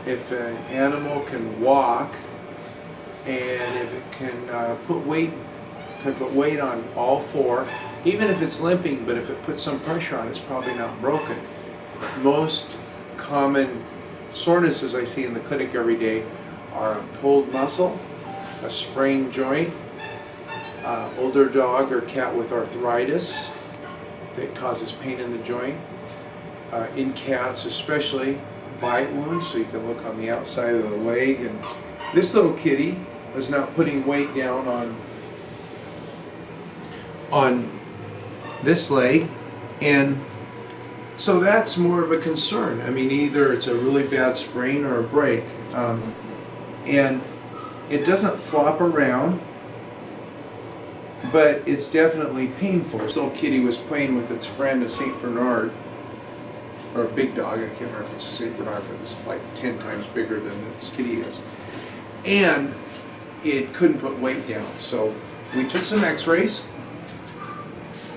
If an animal can walk and if it can put weight on all four, even if it's limping, but if it puts some pressure on, it's probably not broken. Most common sorenesses I see in the clinic every day are a pulled muscle, a sprained joint, older dog or cat with arthritis that causes pain in the joint. In cats especially, bite wounds, so you can look on the outside of the leg. And this little kitty is not putting weight down on this leg, and so that's more of a concern. I mean, either it's a really bad sprain or a break, and it doesn't flop around, but it's definitely painful. This little kitty was playing with its friend, a St. Bernard, or a big dog. I can't remember if it's a St. Bernard, but it's like 10 times bigger than this kitty is. And it couldn't put weight down. So we took some x-rays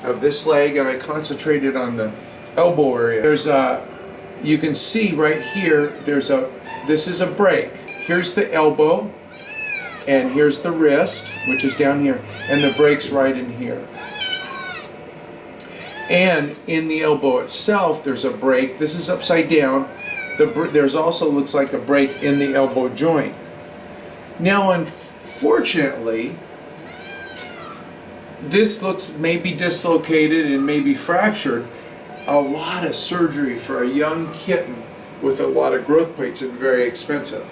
of this leg and I concentrated on the elbow area. There's you can see right here, this is a break. Here's the elbow, and here's the wrist, which is down here, and the break's right in here. And in the elbow itself, there's a break. This is upside down. There's also looks like a break in the elbow joint. Now, unfortunately, this looks maybe dislocated and maybe fractured. A lot of surgery for a young kitten with a lot of growth plates is very expensive.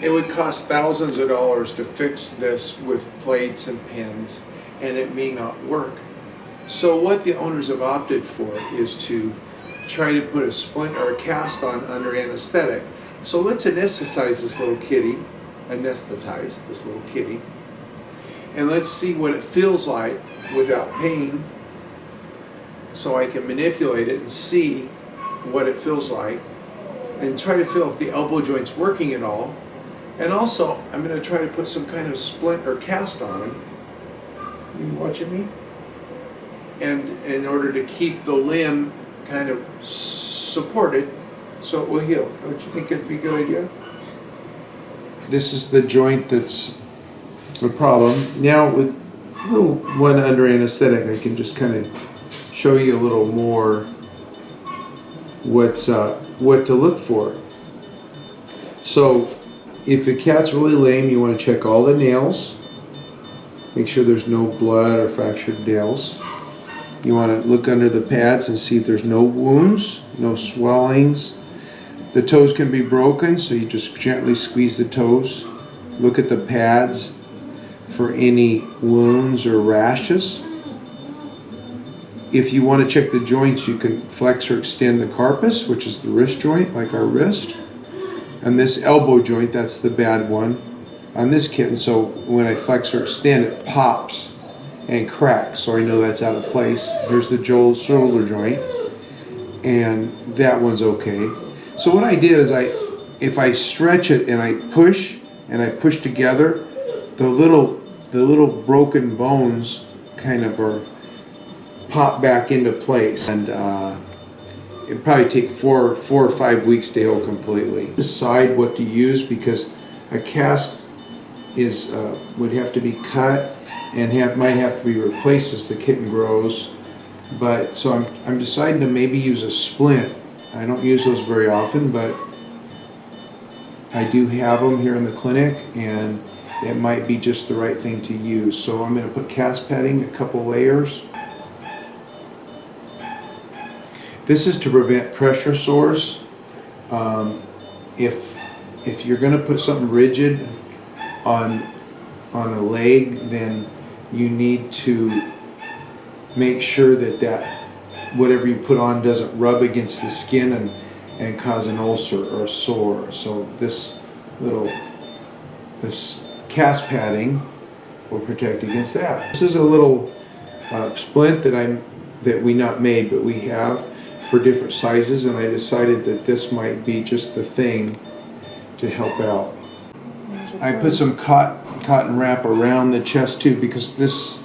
It would cost thousands of dollars to fix this with plates and pins, and it may not work. So what the owners have opted for is to try to put a splint or a cast on under anesthetic. So let's anesthetize this little kitty, and let's see what it feels like without pain, so I can manipulate it and see what it feels like, and try to feel if the elbow joint's working at all. And also, I'm going to try to put some kind of splint or cast on. You watching me? And in order to keep the limb kind of supported so it will heal. Don't you think it'd be a good idea? This is the joint that's a problem. Now with one under anesthetic, I can just kind of show you a little more what to look for. So if a cat's really lame, you want to check all the nails. Make sure there's no blood or fractured nails. You want to look under the pads and see if there's no wounds, no swellings. The toes can be broken, so you just gently squeeze the toes. Look at the pads for any wounds or rashes. If you want to check the joints, you can flex or extend the carpus, which is the wrist joint, like our wrist. And this elbow joint, that's the bad one on this kitten. So when I flex or extend, it pops and cracks, so I know that's out of place. Here's the shoulder joint, and that one's okay. So what I did is if I stretch it and I push together, the little broken bones kind of pop back into place, and it'd probably take four or 5 weeks to heal completely. Decide what to use, because a cast would have to be cut and might have to be replaced as the kitten grows. But so I'm deciding to maybe use a splint. I don't use those very often, but I do have them here in the clinic, and it might be just the right thing to use. So I'm going to put cast padding, a couple layers. This is to prevent pressure sores. If you're going to put something rigid on a leg, then you need to make sure that whatever you put on doesn't rub against the skin and cause an ulcer or a sore. So this cast padding will protect against that. This is a little splint that we not made, but we have for different sizes, and I decided that this might be just the thing to help out. I put some cotton wrap around the chest too, because this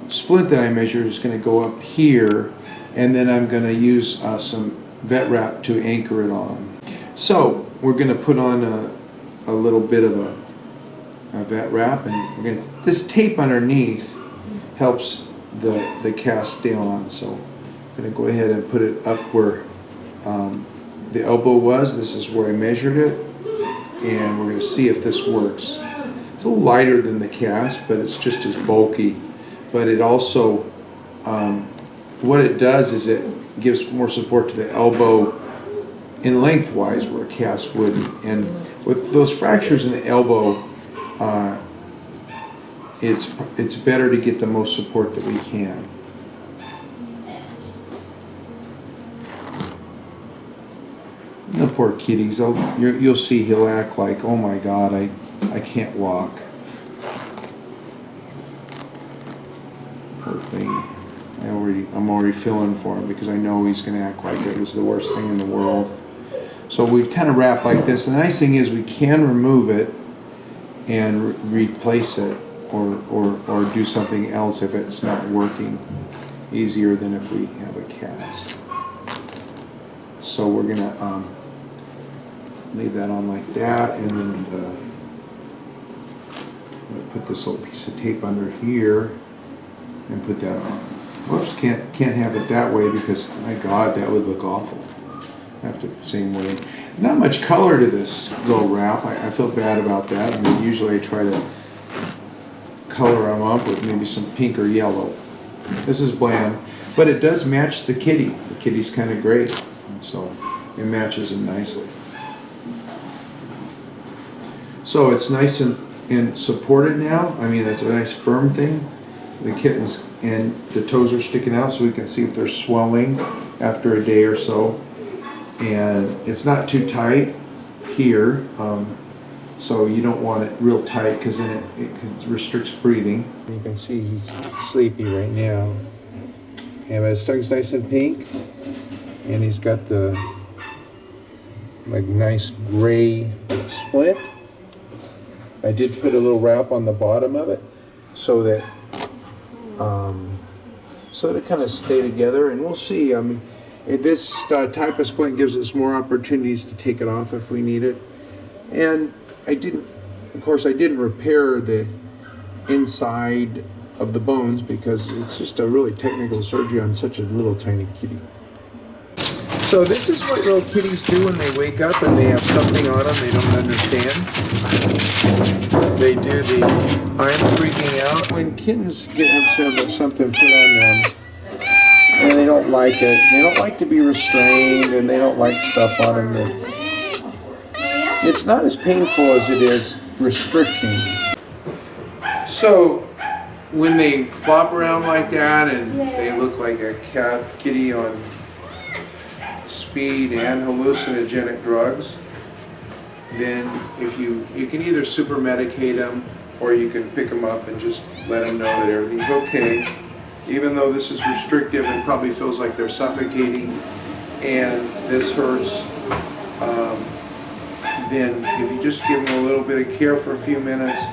splint that I measured is going to go up here, and then I'm going to use some vet wrap to anchor it on. So we're going to put on a little bit of a vat wrap, and we're going to, this tape underneath helps the cast stay on. So I'm going to go ahead and put it up where the elbow was. This is where I measured it, and we're going to see if this works. It's a little lighter than the cast, but it's just as bulky. But it also, what it does is it gives more support to the elbow in lengthwise where a cast wouldn't. And with those fractures in the elbow, it's better to get the most support that we can. The poor kitties, you'll see he'll act like, oh my God, I can't walk. Poor thing. I'm already feeling for him because I know he's going to act like it was the worst thing in the world. So we kind of wrap like this. And the nice thing is we can remove it and replace it or do something else if it's not working, easier than if we have a cast. So we're going to leave that on like that, and then I'm going to put this little piece of tape under here and put that on. Whoops, can't have it that way because, my God, that would look awful. I have to same way. Not much color to this little wrap. I feel bad about that. I mean, usually I try to color them up with maybe some pink or yellow. This is bland, but it does match the kitty. The kitty's kind of great, so it matches him nicely. So it's nice and supported now. I mean, that's a nice firm thing. The kittens and the toes are sticking out so we can see if they're swelling after a day or so. And it's not too tight here, so you don't want it real tight because then it restricts breathing. You can see he's sleepy right now. And his tongue's nice and pink, and he's got the like nice gray splint. I did put a little wrap on the bottom of it so that it kind of stay together, and we'll see. I mean, this type of splint gives us more opportunities to take it off if we need it. And of course I didn't repair the inside of the bones because it's just a really technical surgery on such a little tiny kitty. So this is what little kitties do when they wake up and they have something on them they don't understand. They do the I'm freaking out. When kittens have something put on them and they don't like it, they don't like to be restrained, and they don't like stuff on them. It's not as painful as it is restricting. So when they flop around like that and they look like a kitty on speed and hallucinogenic drugs, then if you can either super medicate them or you can pick them up and just let them know that everything's okay. Even though this is restrictive and probably feels like they're suffocating and this hurts, then if you just give them a little bit of care for a few minutes,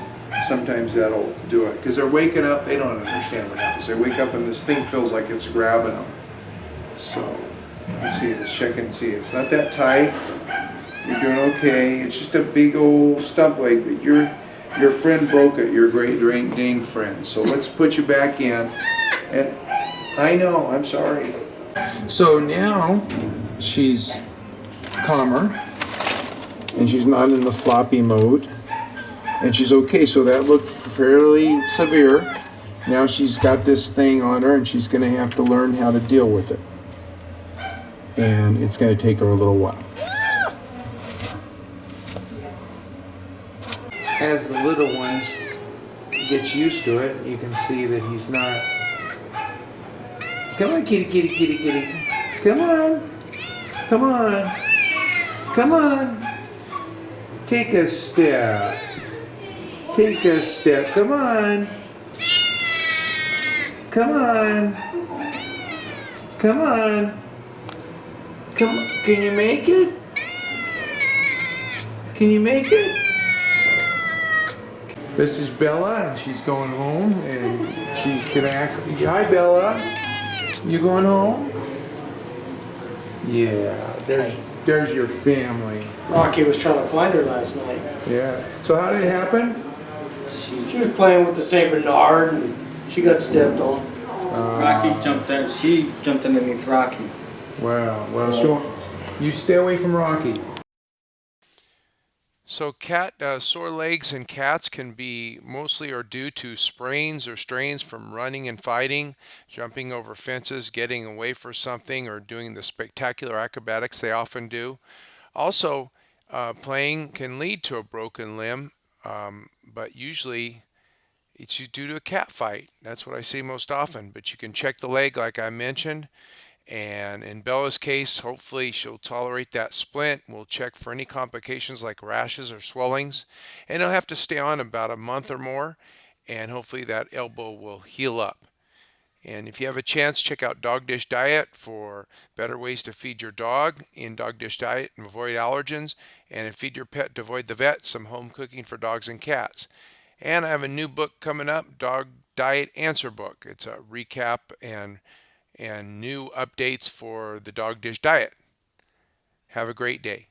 sometimes that'll do it. Because they're waking up, they don't understand what happens. They wake up and this thing feels like it's grabbing them. So, let's see, let's check and see. It's not that tight. You're doing okay. It's just a big old stump leg, but your friend broke it, your Great Dane friend. So let's put you back in. And I know, I'm sorry. So now she's calmer and she's not in the floppy mode and she's okay. So that looked fairly severe. Now she's got this thing on her and she's going to have to learn how to deal with it. And it's going to take her a little while. As the little ones get used to it, you can see that he's not. Come on, kitty, kitty, kitty, kitty. Come on. Come on. Come on. Take a step. Take a step. Come on. Come on. Come on. Come on. Can you make it? Can you make it? This is Bella, and she's going home, and she's gonna act. Hi, Bella. You going home? Yeah. There's There's your family. Rocky was trying to find her last night. Yeah. So how did it happen? She was playing with the Saint Bernard and she got stepped on. Rocky jumped in. She jumped underneath Rocky. Wow. Well, so you stay away from Rocky. So cat sore legs in cats can be mostly or due to sprains or strains from running and fighting, jumping over fences, getting away for something, or doing the spectacular acrobatics they often do. Also, playing can lead to a broken limb, but usually it's due to a cat fight. That's what I see most often. But you can check the leg, like I mentioned. And in Bella's case, hopefully she'll tolerate that splint. We'll check for any complications like rashes or swellings. And it'll have to stay on about a month or more. And hopefully that elbow will heal up. And if you have a chance, check out Dog Dish Diet for better ways to feed your dog in Dog Dish Diet and avoid allergens. And feed your pet to avoid the vet, some home cooking for dogs and cats. And I have a new book coming up, Dog Diet Answer Book. It's a recap and new updates for the Dog Dish Diet. Have a great day.